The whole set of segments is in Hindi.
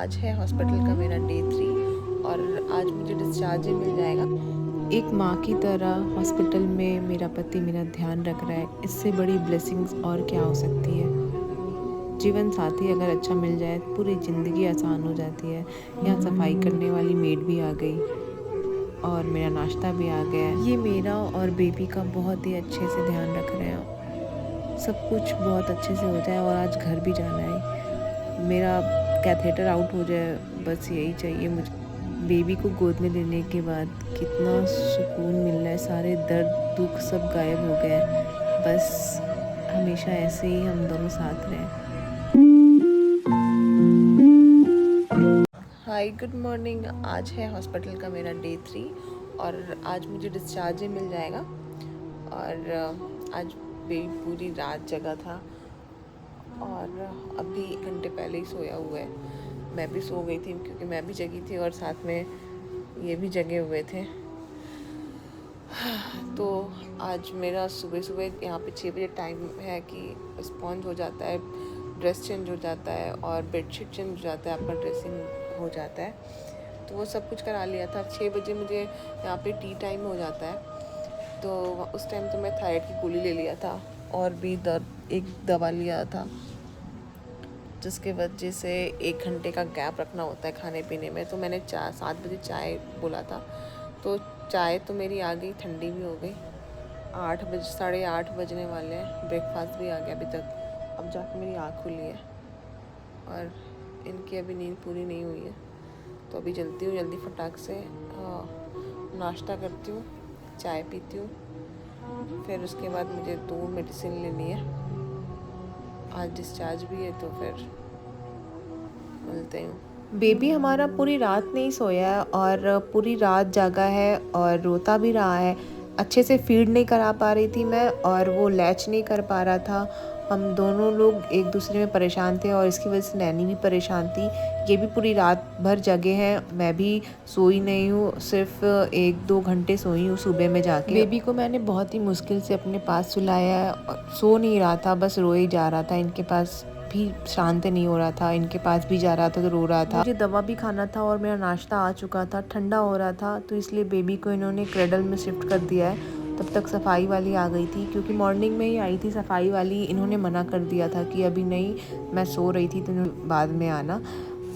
आज है हॉस्पिटल का मेरा डे 3 और आज मुझे डिस्चार्ज ही मिल जाएगा। एक माँ की तरह हॉस्पिटल में मेरा पति मेरा ध्यान रख रहा है। इससे बड़ी ब्लेसिंग्स और क्या हो सकती है। जीवन साथी अगर अच्छा मिल जाए पूरी ज़िंदगी आसान हो जाती है। यहाँ सफाई करने वाली मेड भी आ गई और मेरा नाश्ता भी आ गया है। ये मेरा और बेबी का बहुत ही अच्छे से ध्यान रख रहे हैं। सब कुछ बहुत अच्छे से हो जाए और आज घर भी जाना है। मेरा कैथेटर आउट हो जाए, बस यही चाहिए मुझे। बेबी को गोद में लेने के बाद कितना सुकून मिल रहा है। सारे दर्द दुख सब गायब हो गए हैं। बस हमेशा ऐसे ही हम दोनों साथ रहें। Hi good morning. आज है हॉस्पिटल का मेरा डे 3 और आज मुझे डिस्चार्ज ही मिल जाएगा। और आज बेबी पूरी रात जगा था और अभी 1 घंटे पहले ही सोया हुआ है। मैं भी सो गई थी क्योंकि मैं भी जगी थी और साथ में ये भी जगे हुए थे। तो आज मेरा सुबह सुबह यहाँ पे 6 बजे टाइम है कि स्पॉन्ज हो जाता है, ड्रेस चेंज हो जाता है और बेडशीट चेंज हो जाता है, आपका ड्रेसिंग हो जाता है। तो वो सब कुछ करा लिया था। 6 बजे मुझे यहाँ पे टी टाइम हो जाता है, तो उस टाइम तो मैं थायराइड की गोली ले लिया था और भी एक दवा लिया था, जिसके वजह से 1 घंटे का गैप रखना होता है खाने पीने में। तो मैंने 7 बजे चाय बोला था, तो चाय तो मेरी आ गई, ठंडी भी हो गई। 8 बजे 8:30 बजने वाले हैं, ब्रेकफास्ट भी आ गया अभी तक। अब जाके मेरी आँख खुली है और इनकी अभी नींद पूरी नहीं हुई है। तो अभी चलती हूँ जल्दी फटाक से, नाश्ता करती हूँ, चाय पीती हूँ, फिर उसके बाद मुझे 2 मेडिसिन लेनी है। आज डिस्चार्ज भी है, तो फिर मिलते हैं। बेबी हमारा पूरी रात नहीं सोया है और पूरी रात जागा है और रोता भी रहा है। अच्छे से फीड नहीं करा पा रही थी मैं और वो लैच नहीं कर पा रहा था। हम दोनों लोग एक दूसरे में परेशान थे और इसकी वजह से नैनी भी परेशान थी। ये भी पूरी रात भर जगे हैं। मैं भी सोई नहीं हूँ, सिर्फ 1-2 घंटे सोई हूँ सुबह में जाके। बेबी को मैंने बहुत ही मुश्किल से अपने पास सुलाया है। सो नहीं रहा था, बस रोए जा रहा था। इनके पास भी शांत नहीं हो रहा था, इनके पास भी जा रहा था तो रो रहा था। मुझे दवा भी खाना था और मेरा नाश्ता आ चुका था, ठंडा हो रहा था, तो इसलिए बेबी को इन्होंने क्रेडल में शिफ्ट कर दिया है। तब तक सफाई वाली आ गई थी, क्योंकि मॉर्निंग में ही आई थी सफाई वाली। इन्होंने मना कर दिया था कि अभी नहीं, मैं सो रही थी तो बाद में आना।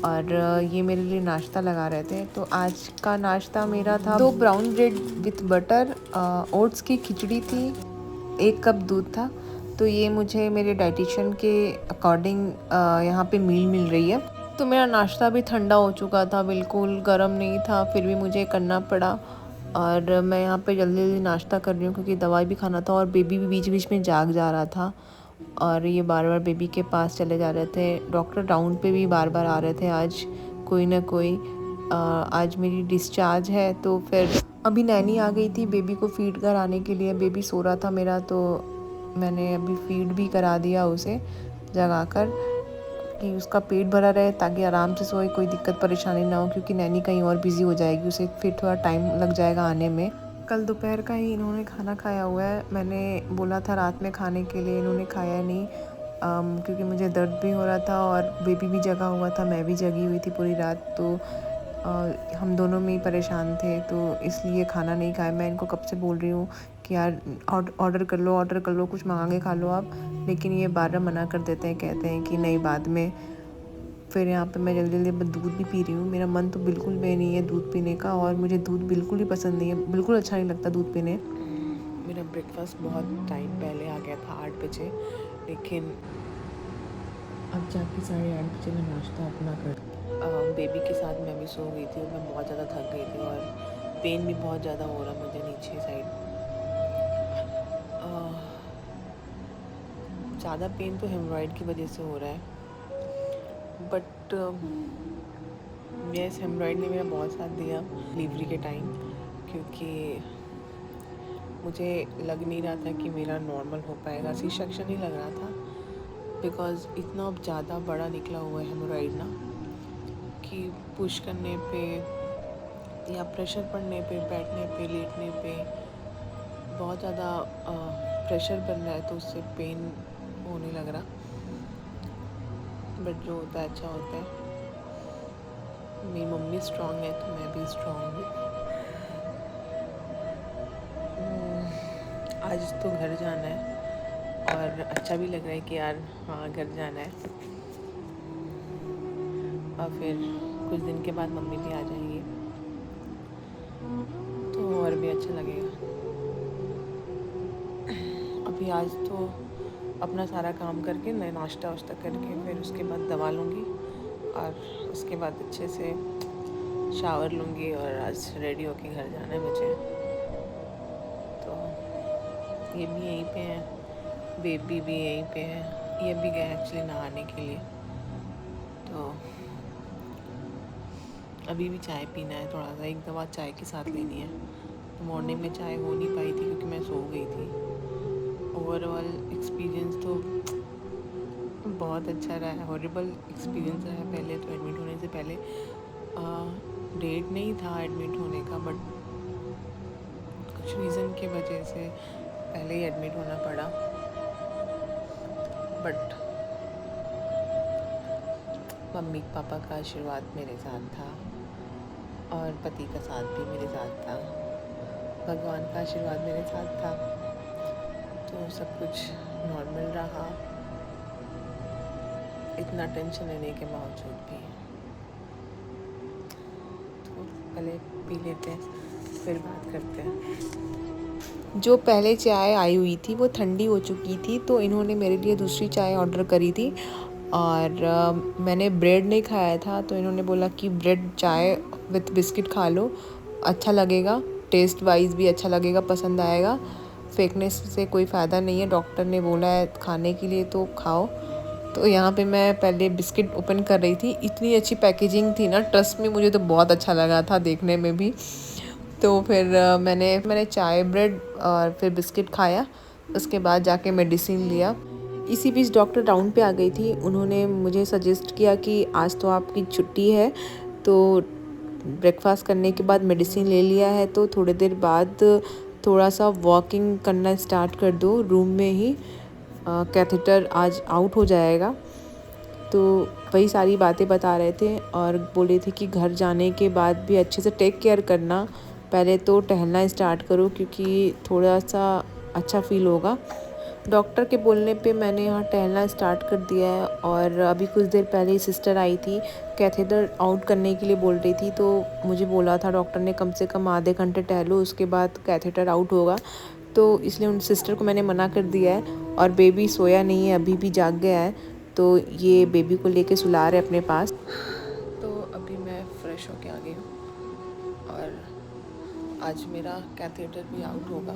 और ये मेरे लिए नाश्ता लगा रहे थे। तो आज का नाश्ता मेरा था 2 brown bread with butter, oats की खिचड़ी थी, 1 कप दूध था। तो ये मुझे मेरे डाइटिशियन के अकॉर्डिंग यहाँ पे मील मिल रही है। तो मेरा नाश्ता भी ठंडा हो चुका था, बिल्कुल गर्म नहीं था, फिर भी मुझे करना पड़ा। और मैं यहाँ पे जल्दी जल्दी नाश्ता कर रही हूँ क्योंकि दवाई भी खाना था और बेबी भी बीच बीच में जाग जा रहा था और ये बार बार बेबी के पास चले जा रहे थे। डॉक्टर राउंड पे भी बार बार आ रहे थे आज कोई ना कोई। आज मेरी डिस्चार्ज है, तो फिर अभी नैनी आ गई थी बेबी को फीड कराने के लिए। बेबी सो रहा था मेरा, तो मैंने अभी फीड भी करा दिया उसे जगाकर, कि उसका पेट भरा रहे ताकि आराम से सोए, कोई दिक्कत परेशानी ना हो, क्योंकि नैनी कहीं और बिज़ी हो जाएगी, उसे फिर थोड़ा टाइम लग जाएगा आने में। कल दोपहर का ही इन्होंने खाना खाया हुआ है। मैंने बोला था रात में खाने के लिए, इन्होंने खाया नहीं, क्योंकि मुझे दर्द भी हो रहा था और बेबी भी जगा हुआ था, मैं भी जगी हुई थी पूरी रात। तो हम दोनों में ही परेशान थे, तो इसलिए खाना नहीं खाया। मैं इनको कब से बोल रही हूँ कि यार ऑर्डर कर लो, कुछ मंगा के खा लो आप, लेकिन ये बार बार मना कर देते हैं, कहते हैं कि नहीं बाद में। फिर यहाँ पे मैं जल्दी जल्दी दूध भी पी रही हूँ। मेरा मन तो बिल्कुल भी नहीं है दूध पीने का, और मुझे दूध बिल्कुल ही पसंद नहीं है, बिल्कुल अच्छा नहीं लगता दूध पीने। मेरा ब्रेकफास्ट बहुत टाइम पहले आ गया था, 8 बजे, लेकिन अब जाके 8:30 बजे मैं नाश्ता अपना कर बेबी के साथ मैं भी सो गई थी और मैं बहुत ज़्यादा थक गई थी और पेन भी बहुत ज़्यादा हो रहा मुझे नीचे साइड। ज़्यादा पेन तो हेमरॉइड की वजह से हो रहा है, बट यस, हेमरॉइड ने मेरा बहुत साथ दिया डिलीवरी के टाइम, क्योंकि मुझे लग नहीं रहा था कि मेरा नॉर्मल हो पाएगा। सी सेक्शन ही लग रहा था, बिकॉज़ इतना ज़्यादा बड़ा निकला हुआ है हेमरॉइड ना, कि पुश करने पे या प्रेशर पड़ने पे, बैठने पे, लेटने पे बहुत ज़्यादा प्रेशर बन रहा है, तो उससे पेन होने लग रहा। बट जो होता है अच्छा होता है। स्ट्रॉन्ग है तो मैं भी स्ट्रॉन्ग हूँ। आज तो घर जाना है और अच्छा भी लग रहा है कि यार हाँ घर जाना है। और फिर कुछ दिन के बाद मम्मी भी आ जाएंगी तो और भी अच्छा लगेगा। अभी आज तो अपना सारा काम करके नाश्ता वाश्ता करके फिर उसके बाद दवा लूँगी और उसके बाद अच्छे से शावर लूँगी और आज रेडी होके घर जाना है मुझे। तो ये भी यहीं पे है, बेबी भी यहीं पे है, ये भी गए एक्चुअली नहाने के लिए। तो अभी भी चाय पीना है थोड़ा सा, एक दवा चाय के साथ लेनी है। तो मॉर्निंग में चाय हो नहीं पाई थी क्योंकि मैं सो गई थी। ओवरऑल एक्सपीरियंस तो बहुत अच्छा रहा है, हॉरिबल एक्सपीरियंस रहा है। पहले तो एडमिट होने से पहले डेट नहीं था एडमिट होने का, बट कुछ रीज़न की वजह से पहले ही एडमिट होना पड़ा। बट मम्मी पापा का आशीर्वाद मेरे साथ था और पति का साथ भी मेरे साथ था, भगवान का आशीर्वाद मेरे साथ था, तो सब कुछ नॉर्मल रहा, इतना टेंशन लेने के बावजूद भी। तो पहले पी लेते हैं फिर बात करते हैं। जो पहले चाय आई हुई थी वो ठंडी हो चुकी थी, तो इन्होंने मेरे लिए दूसरी चाय ऑर्डर करी थी। और मैंने ब्रेड नहीं खाया था तो इन्होंने बोला कि ब्रेड चाय विथ बिस्किट खा लो, अच्छा लगेगा, टेस्ट वाइज भी अच्छा लगेगा, पसंद आएगा, फेंकने से कोई फ़ायदा नहीं है, डॉक्टर ने बोला है खाने के लिए तो खाओ। तो यहाँ पे मैं पहले बिस्किट ओपन कर रही थी, इतनी अच्छी पैकेजिंग थी ना, ट्रस्ट में मुझे तो बहुत अच्छा लगा था देखने में भी। तो फिर मैंने चाय ब्रेड और फिर बिस्किट खाया, उसके बाद जाके मेडिसिन लिया। इसी बीच डॉक्टर राउंड पे आ गई थी, उन्होंने मुझे सजेस्ट किया कि आज तो आपकी छुट्टी है, तो ब्रेकफास्ट करने के बाद मेडिसिन ले लिया है तो थोड़ी देर बाद थोड़ा सा वॉकिंग करना स्टार्ट कर दो रूम में ही, कैथेटर आज आउट हो जाएगा। तो वही सारी बातें बता रहे थे और बोले थे कि घर जाने के बाद भी अच्छे से टेक केयर करना, पहले तो टहलना स्टार्ट करो क्योंकि थोड़ा सा अच्छा फील होगा। डॉक्टर के बोलने पे मैंने यहाँ टहलना स्टार्ट कर दिया है। और अभी कुछ देर पहले ही सिस्टर आई थी, कैथेटर आउट करने के लिए बोल रही थी, तो मुझे बोला था डॉक्टर ने कम से कम आधे घंटे टहलो, उसके बाद कैथेटर आउट होगा, तो इसलिए उन सिस्टर को मैंने मना कर दिया है। और बेबी सोया नहीं है, अभी भी जाग गया है, तो ये बेबी को लेके सुला रहे अपने पास। तो अभी मैं फ़्रेश होके आ गई हूँ और आज मेरा कैथेटर भी आउट होगा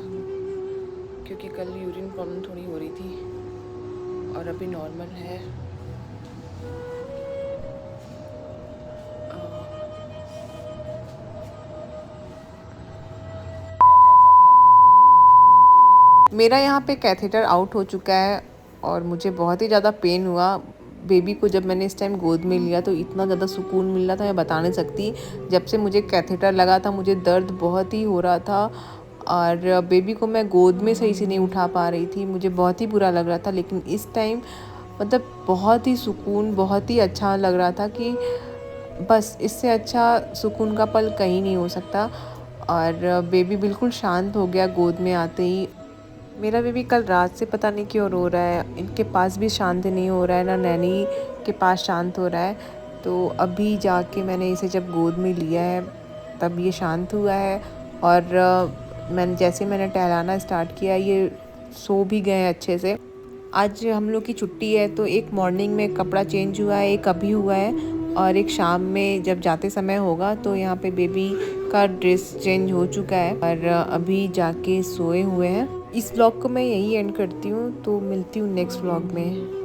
क्योंकि कल यूरिन प्रॉब्लम थोड़ी हो रही थी और अभी नॉर्मल है। मेरा यहाँ पे कैथेटर आउट हो चुका है और मुझे बहुत ही ज़्यादा पेन हुआ। बेबी को जब मैंने इस टाइम गोद में लिया तो इतना ज़्यादा सुकून मिल रहा था, मैं बता नहीं सकती। जब से मुझे कैथेटर लगा था मुझे दर्द बहुत ही हो रहा था और बेबी को मैं गोद में सही से नहीं उठा पा रही थी, मुझे बहुत ही बुरा लग रहा था। लेकिन इस टाइम मतलब बहुत ही सुकून, बहुत ही अच्छा लग रहा था कि बस इससे अच्छा सुकून का पल कहीं नहीं हो सकता। और बेबी बिल्कुल शांत हो गया गोद में आते ही। मेरा बेबी कल रात से पता नहीं क्यों रो रहा है, इनके पास भी शांत नहीं हो रहा है, ना नैनी के पास शांत हो रहा है। तो अभी जाके मैंने इसे जब गोद में लिया है तब ये शांत हुआ है। और मैंने टहलाना स्टार्ट किया, ये सो भी गए हैं अच्छे से। आज हम लोग की छुट्टी है तो एक मॉर्निंग में कपड़ा चेंज हुआ है, एक अभी हुआ है और एक शाम में जब जाते समय होगा। तो यहाँ पे बेबी का ड्रेस चेंज हो चुका है और अभी जाके सोए हुए हैं। इस व्लॉग को मैं यही एंड करती हूँ, तो मिलती हूँ नेक्स्ट व्लॉग में।